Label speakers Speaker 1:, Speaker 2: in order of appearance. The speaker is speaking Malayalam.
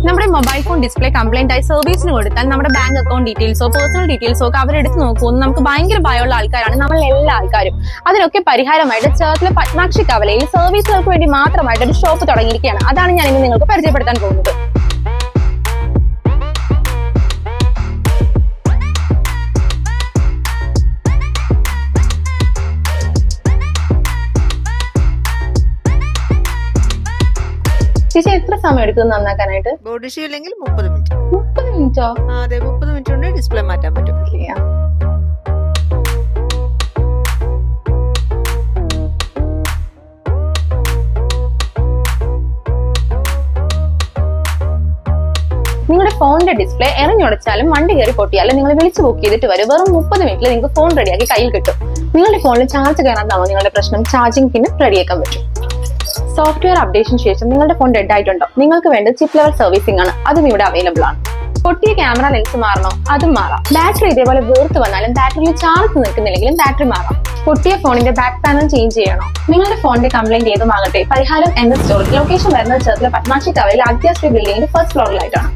Speaker 1: നമ്മുടെ മൊബൈൽ ഫോൺ ഡിസ്പ്ലേ കംപ്ലൈന്റ് ആയി സർവീസിന് കൊടുത്താൽ നമ്മുടെ ബാങ്ക് അക്കൗണ്ട് ഡീറ്റെയിൽസോ പേഴ്സണൽ ഡീറ്റെയിൽസോ ഒക്കെ അവരെടുത്ത് നോക്കുമെന്ന് നമുക്ക് ഭയങ്കര ഭയമുള്ള ആൾക്കാരാണ് നമ്മൾ എല്ലാ ആൾക്കാരും. അതിനൊക്കെ പരിഹാരമായിട്ട് ചേർത്തല പത്മാക്ഷി കവലയിൽ സർവീസുകൾക്ക് വേണ്ടി മാത്രമായിട്ട് ഒരു ഷോപ്പ് തുടങ്ങിയിരിക്കുകയാണ്. അതാണ് ഞാൻ ഇന്ന് നിങ്ങൾക്ക് പരിചയപ്പെടുത്താൻ പോകുന്നത്. ചേച്ചി എത്ര സമയം എടുക്കും നന്നാക്കാനായിട്ട്?
Speaker 2: ബോഡി ഇഷ്യൂ ഇല്ലെങ്കിൽ 30 മിനിറ്റ്.
Speaker 1: 30 മിനിറ്റോ?
Speaker 2: അതെ, 30 മിനിറ്റ് കൊണ്ട് ഡിസ്പ്ലേ മാറ്റാൻ പറ്റും.
Speaker 1: നിങ്ങളുടെ ഫോണിന്റെ ഡിസ്പ്ലേ എറിഞ്ഞുടച്ചാലും വണ്ടി കയറി പൊട്ടിയാലും നിങ്ങൾ വിളിച്ചു ബുക്ക് ചെയ്തിട്ട് വരും. വെറും 30 മിനിറ്റിൽ നിങ്ങൾക്ക് ഫോൺ റെഡിയാക്കി കയ്യിൽ കിട്ടും. നിങ്ങളുടെ ഫോണിൽ ചാർജ് കയറാതാണോ നിങ്ങളുടെ പ്രശ്നം? ചാർജിംഗ് പിൻ റെഡിയാക്കാൻ പറ്റും. സോഫ്റ്റ്വെയർ അപ്ഡേഷന് ശേഷം നിങ്ങളുടെ ഫോൺ ഡെഡ് ആയിട്ടുണ്ടോ? നിങ്ങൾക്ക് വേണ്ട ചിപ്പ് ലെവൽ സർവീസിംഗ് ആണ്. അതും ഇവിടെ അവൈലബിൾ ആണ്. പൊട്ടിയ ക്യാമറ ലെൻസ് മാറണോ? അതും മാറാം. ബാറ്ററി ഇതേപോലെ വീർത്ത് വന്നാലും ബാറ്ററിയിൽ ചാർജ് നിൽക്കുന്നില്ലെങ്കിലും ബാറ്ററി മാറാം. പൊട്ടിയ ഫോണിന്റെ ബാക്ക് പാനൽ ചേഞ്ച് ചെയ്യണോ? നിങ്ങളുടെ ഫോണിന്റെ കംപ്ലൈന്റ് ഏതുമാകട്ടെ, പരിഹാരം എന്ന സ്റ്റോറിൽ ലൊക്കേഷൻ വരുന്നത് ചേർത്തല പത്മാക്ഷി കവലയിൽ ആദ്യ ശ്രീ ബിൽഡിംഗിന്റെ ഫസ്റ്റ് ഫ്ലോറിലായിട്ടാണ്.